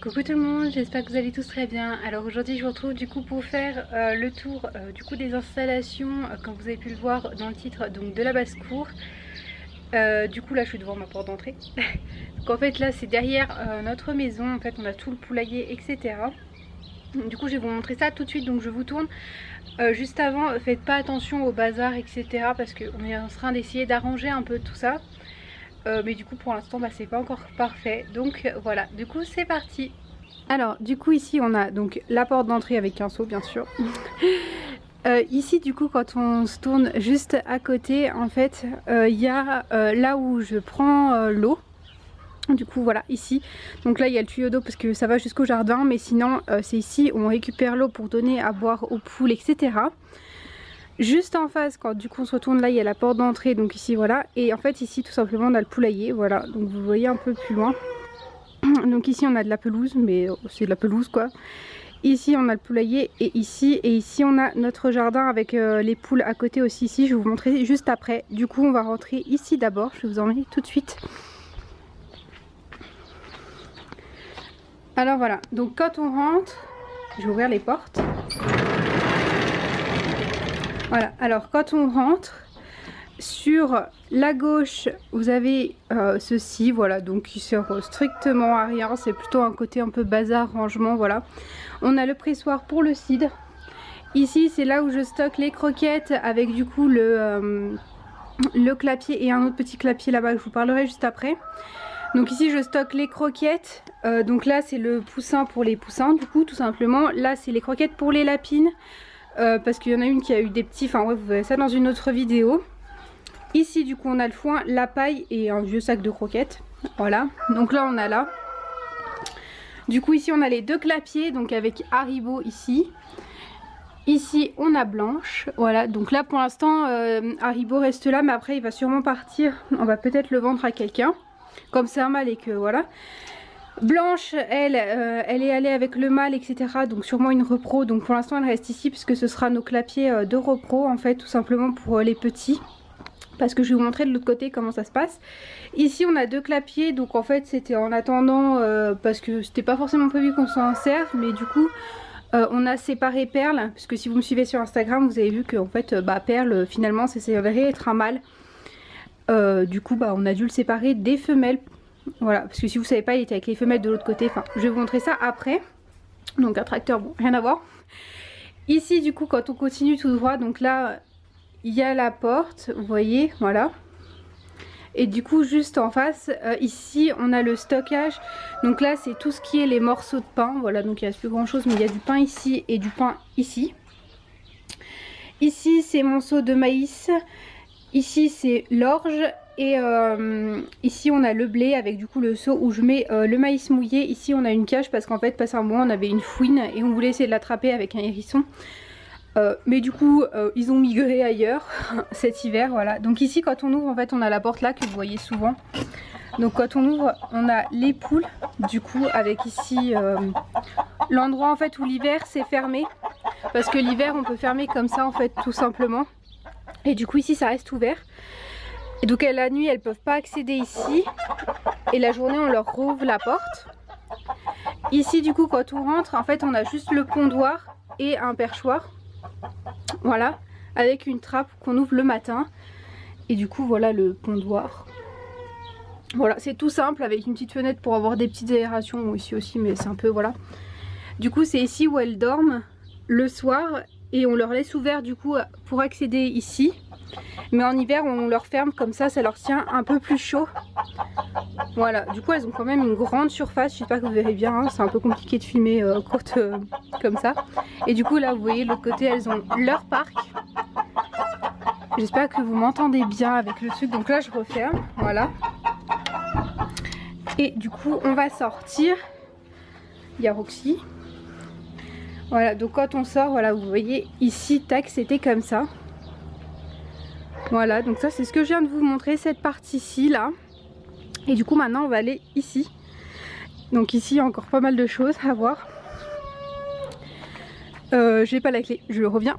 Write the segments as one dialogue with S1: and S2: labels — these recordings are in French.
S1: Coucou tout le monde, j'espère que vous allez tous très bien. Alors aujourd'hui je vous retrouve du coup pour faire le tour du coup des installations comme vous avez pu le voir dans le titre, donc de la basse-cour. Du coup là je suis devant ma porte d'entrée. Donc en fait là c'est derrière notre maison, en fait on a tout le poulailler etc. Du coup je vais vous montrer ça tout de suite, donc je vous tourne. Juste avant, faites pas attention au bazar etc. parce qu'on est en train d'essayer d'arranger un peu tout ça. Mais du coup pour l'instant bah, c'est pas encore parfait, donc voilà, du coup c'est parti. Alors du coup ici on a donc la porte d'entrée avec un seau bien sûr. Ici du coup quand on se tourne juste à côté en fait il y a là où je prends l'eau. Du coup voilà ici, donc là il y a le tuyau d'eau parce que ça va jusqu'au jardin, mais sinon c'est ici où on récupère l'eau pour donner à boire aux poules etc. Juste en face, quand du coup on se retourne, là il y a la porte d'entrée, donc ici voilà. Et en fait ici tout simplement on a le poulailler, voilà. Donc vous voyez un peu plus loin. Donc ici on a de la pelouse, mais c'est de la pelouse quoi. Ici on a le poulailler et ici on a notre jardin avec les poules à côté aussi ici. Je vais vous montrer juste après. Du coup on va rentrer ici d'abord, je vais vous emmener tout de suite. Alors voilà, donc quand on rentre, je vais ouvrir les portes. Voilà, alors quand on rentre, sur la gauche vous avez ceci, voilà, donc qui sert strictement à rien, c'est plutôt un côté un peu bazar, rangement, voilà. On a le pressoir pour le cidre. Ici c'est là où je stocke les croquettes avec du coup le clapier et un autre petit clapier là-bas que je vous parlerai juste après. Donc ici je stocke les croquettes, donc là c'est le poussin pour les poussins du coup tout simplement. Là c'est les croquettes pour les lapines. Parce qu'il y en a une qui a eu des petits, enfin ouais vous verrez ça dans une autre vidéo. Ici du coup on a le foin, la paille et un vieux sac de croquettes. Voilà, donc là on a là. Du coup ici on a les deux clapiers, donc avec Haribo ici. Ici on a Blanche, voilà, donc là pour l'instant Haribo reste là, mais après il va sûrement partir. On va peut-être le vendre à quelqu'un, comme c'est un mâle et que voilà. Blanche, elle est allée avec le mâle, etc. Donc sûrement une repro. Donc pour l'instant elle reste ici puisque ce sera nos clapiers de repro en fait, tout simplement pour les petits. Parce que je vais vous montrer de l'autre côté comment ça se passe. Ici on a deux clapiers, donc en fait c'était en attendant parce que c'était pas forcément prévu qu'on s'en serve. Mais du coup on a séparé Perle, parce que si vous me suivez sur Instagram vous avez vu que en fait Perle finalement ça s'est avéré être un mâle. Du coup on a dû le séparer des femelles. Voilà, parce que si vous savez pas il était avec les femelles de l'autre côté, enfin je vais vous montrer ça après. Donc un tracteur, bon rien à voir. Ici du coup quand on continue tout droit, donc là il y a la porte, vous voyez, voilà. Et du coup juste en face, ici on a le stockage. Donc là c'est tout ce qui est les morceaux de pain, voilà, donc il reste plus grand chose, mais il y a du pain ici et du pain ici. Ici c'est mon seau de maïs, ici c'est l'orge. Et ici on a le blé avec du coup le seau où je mets le maïs mouillé. Ici on a une cage parce qu'en fait passé un moment on avait une fouine et on voulait essayer de l'attraper avec un hérisson. Mais du coup ils ont migré ailleurs cet hiver, voilà. Donc ici quand on ouvre en fait on a la porte là que vous voyez souvent. Donc quand on ouvre on a les poules du coup avec ici l'endroit en fait où l'hiver c'est fermé. Parce que l'hiver on peut fermer comme ça en fait tout simplement. Et du coup ici ça reste ouvert. Et donc la nuit elles peuvent pas accéder ici. Et la journée on leur rouvre la porte. Ici du coup quand on rentre en fait on a juste le pondoir et un perchoir. Voilà, avec une trappe qu'on ouvre le matin. Et du coup voilà le pondoir. Voilà, c'est tout simple avec une petite fenêtre pour avoir des petites aérations ici aussi, mais c'est un peu voilà. Du coup c'est ici où elles dorment le soir. Et on leur laisse ouvert du coup pour accéder ici. Mais en hiver on leur ferme comme ça leur tient un peu plus chaud. Voilà, du coup elles ont quand même une grande surface, j'espère que vous verrez bien, hein. C'est un peu compliqué de filmer courte comme ça. Et du coup là vous voyez de l'autre côté elles ont leur parc. J'espère que vous m'entendez bien avec le truc, donc là je referme, voilà. Et du coup on va sortir, il y a Roxy. Voilà, donc quand on sort, voilà vous voyez ici, tac, c'était comme ça. Voilà, donc ça c'est ce que je viens de vous montrer, cette partie-ci là. Et du coup maintenant on va aller ici. Donc ici il y a encore pas mal de choses à voir. J'ai pas la clé, je reviens.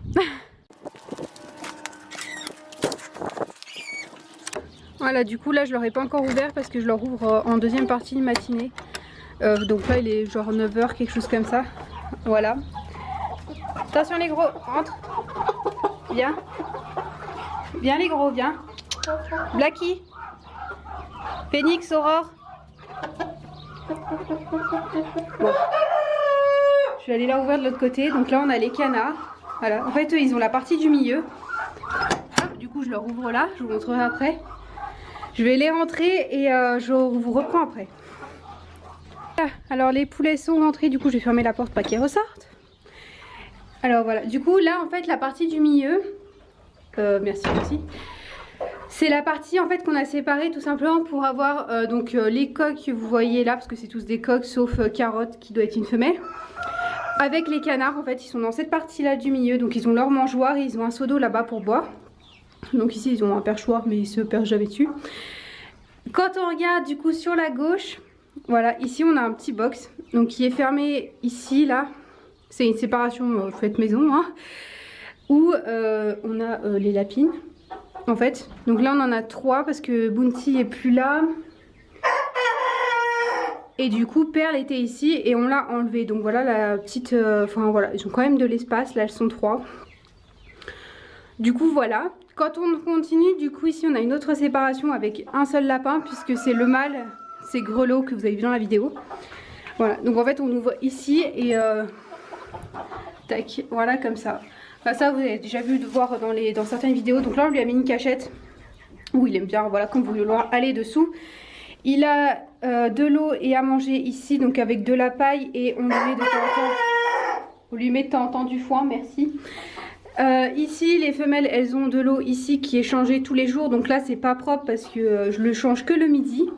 S1: Voilà, du coup là je leur ai pas encore ouvert parce que je leur ouvre en deuxième partie de matinée. Donc là il est genre 9 h, quelque chose comme ça. Voilà. Attention les gros, rentre. Viens. Viens les gros, viens. Blacky. Phoenix, Aurore. Bon. Je vais aller là ouvrir de l'autre côté. Donc là on a les canards. Voilà. En fait eux ils ont la partie du milieu. Du coup je leur ouvre là, je vous montrerai après. Je vais les rentrer et je vous reprends après. Alors les poulets sont rentrés, du coup je vais fermer la porte pas qu'ils ressortent. Alors voilà, du coup là en fait la partie du milieu, merci. C'est la partie en fait qu'on a séparée tout simplement pour avoir donc les coqs que vous voyez là, parce que c'est tous des coqs sauf Carotte qui doit être une femelle. Avec les canards en fait ils sont dans cette partie là du milieu, donc ils ont leur mangeoire et ils ont un seau d'eau là-bas pour boire. Donc ici ils ont un perchoir mais ils se perchent jamais dessus. Quand on regarde du coup sur la gauche, voilà, ici on a un petit box donc qui est fermé ici là. C'est une séparation faite maison hein, où on a les lapines en fait. Donc là on en a 3 parce que Bounty est plus là. Et du coup Perle était ici et on l'a enlevé. Donc voilà la petite... Enfin voilà, ils ont quand même de l'espace, là elles sont 3. Du coup voilà. Quand on continue, du coup ici on a une autre séparation avec un seul lapin puisque c'est le mâle, c'est Grelot que vous avez vu dans la vidéo. Voilà, donc en fait on ouvre ici et tac, voilà comme ça. Enfin, ça vous avez déjà vu de voir dans certaines vidéos. Donc là on lui a mis une cachette où il aime bien, voilà, comme vous vouloir aller dessous. Il a de l'eau et à manger ici, donc avec de la paille et on lui met de temps en temps, on lui met de temps en temps du foin, merci. Ici les femelles elles ont de l'eau ici qui est changée tous les jours, donc là c'est pas propre parce que je le change que le midi.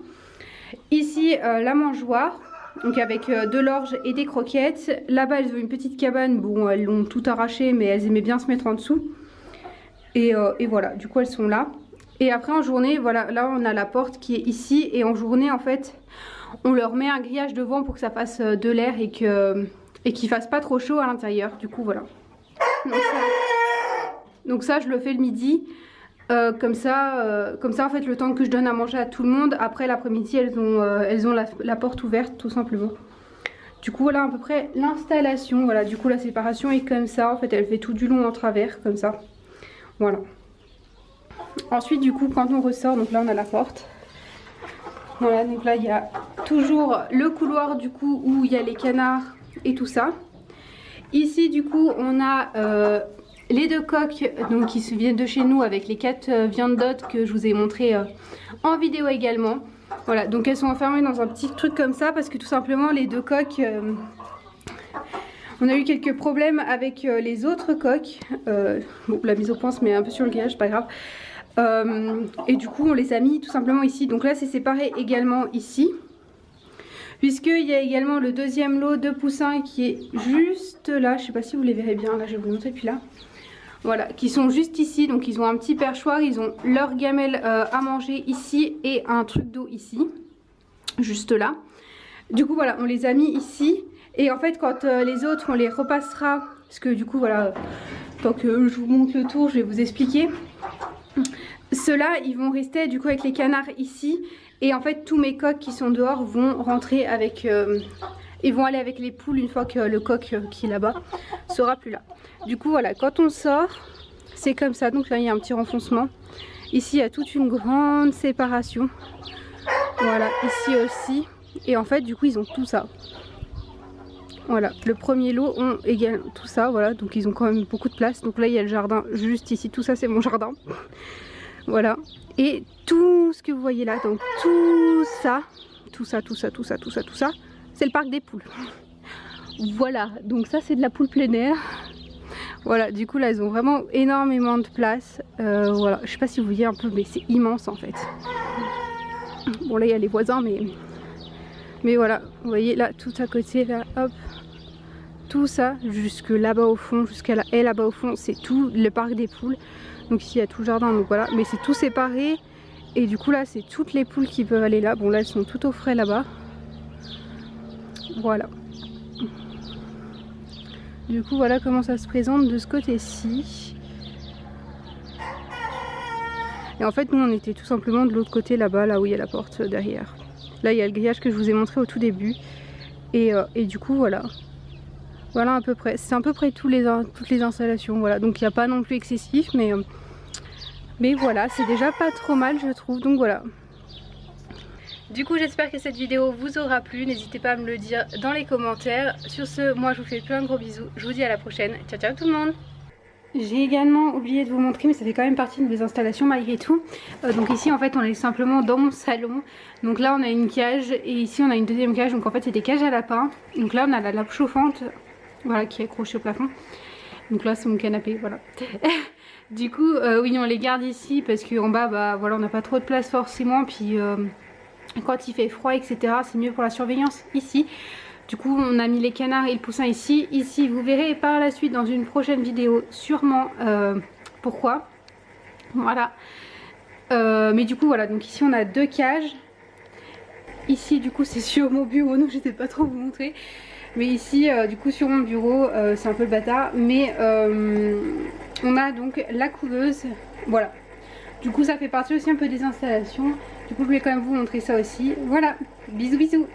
S1: Ici la mangeoire, donc avec de l'orge et des croquettes. Là-bas elles ont une petite cabane, bon elles l'ont tout arraché mais elles aimaient bien se mettre en dessous. Et voilà, du coup elles sont là. Et après en journée, voilà, là on a la porte qui est ici et en journée en fait on leur met un grillage devant pour que ça fasse de l'air et qu'il fasse pas trop chaud à l'intérieur. Du coup voilà. Donc ça je le fais le midi, comme ça en fait le temps que je donne à manger à tout le monde. Après l'après-midi elles ont la porte ouverte tout simplement. Du coup voilà à peu près l'installation. Voilà, du coup la séparation est comme ça, en fait elle fait tout du long en travers comme ça. Voilà. Ensuite du coup quand on ressort, donc là on a la porte. Voilà, donc là il y a toujours le couloir du coup où il y a les canards et tout ça. Ici du coup on a les 2 coqs donc, qui se viennent de chez nous avec les 4 viandes d'hôtes que je vous ai montré en vidéo également. Voilà, donc elles sont enfermées dans un petit truc comme ça parce que tout simplement les 2 coqs, on a eu quelques problèmes avec les autres coqs. Bon, la mise au point se met un peu sur le grillage, pas grave. Et du coup on les a mis tout simplement ici. Donc là c'est séparé également ici. Puisqu'il y a également le deuxième lot de poussins qui est juste là. Je sais pas si vous les verrez bien, là je vais vous montrer depuis là. Voilà, qui sont juste ici. Donc ils ont un petit perchoir, ils ont leur gamelle à manger ici et un truc d'eau ici. Juste là. Du coup voilà, on les a mis ici. Et en fait quand les autres on les repassera. Parce que du coup voilà, tant que je vous montre le tour je vais vous expliquer. Ceux-là ils vont rester du coup avec les canards ici. Et en fait tous mes coqs qui sont dehors vont rentrer avec... ils vont aller avec les poules une fois que le coq qui est là-bas sera plus là. Du coup voilà, quand on sort, c'est comme ça. Donc là il y a un petit renfoncement. Ici il y a toute une grande séparation. Voilà, ici aussi. Et en fait du coup ils ont tout ça. Voilà, le premier lot ont également tout ça. Voilà, donc ils ont quand même beaucoup de place. Donc là il y a le jardin juste ici. Tout ça c'est mon jardin. Voilà, et tout ce que vous voyez là, donc tout ça, c'est le parc des poules. Voilà, donc ça c'est de la poule plein air. Voilà, du coup là ils ont vraiment énormément de place. Voilà, je sais pas si vous voyez un peu, mais c'est immense en fait. Bon là il y a les voisins, mais voilà, vous voyez là tout à côté là, hop. Tout ça jusque là-bas au fond, jusqu'à la haie là-bas au fond, c'est tout le parc des poules. Donc ici il y a tout le jardin, donc voilà, mais c'est tout séparé. Et du coup là c'est toutes les poules qui peuvent aller là. Bon là elles sont toutes au frais là-bas. Voilà. Du coup voilà comment ça se présente de ce côté-ci. Et en fait nous on était tout simplement de l'autre côté là-bas, là où il y a la porte derrière. Là il y a le grillage que je vous ai montré au tout début. Et du coup voilà. Voilà à peu près, c'est à peu près toutes les installations, voilà. Donc il n'y a pas non plus excessif, mais voilà, c'est déjà pas trop mal je trouve, donc voilà. Du coup j'espère que cette vidéo vous aura plu, n'hésitez pas à me le dire dans les commentaires. Sur ce, moi je vous fais plein de gros bisous, je vous dis à la prochaine, ciao ciao tout le monde. J'ai également oublié de vous montrer, mais ça fait quand même partie de mes installations malgré tout. Donc ici en fait on est simplement dans mon salon. Donc là on a une cage et ici on a une deuxième cage, donc en fait c'est des cages à lapins. Donc là on a la lampe chauffante, voilà, qui est accrochée au plafond. Donc là c'est mon canapé, voilà. Du coup oui on les garde ici parce qu'en bas bah voilà on n'a pas trop de place forcément, puis quand il fait froid etc c'est mieux pour la surveillance ici. Du coup on a mis les canards et le poussin ici. Ici vous verrez par la suite dans une prochaine vidéo sûrement pourquoi. Voilà. Mais du coup voilà, donc ici on a deux cages. Ici du coup c'est sur mon bureau, donc je ne sais pas trop vous montrer. Mais ici du coup sur mon bureau c'est un peu le bâtard. Mais on a donc la couveuse. Voilà. Du coup ça fait partie aussi un peu des installations. Du coup je voulais quand même vous montrer ça aussi. Voilà, bisous bisous.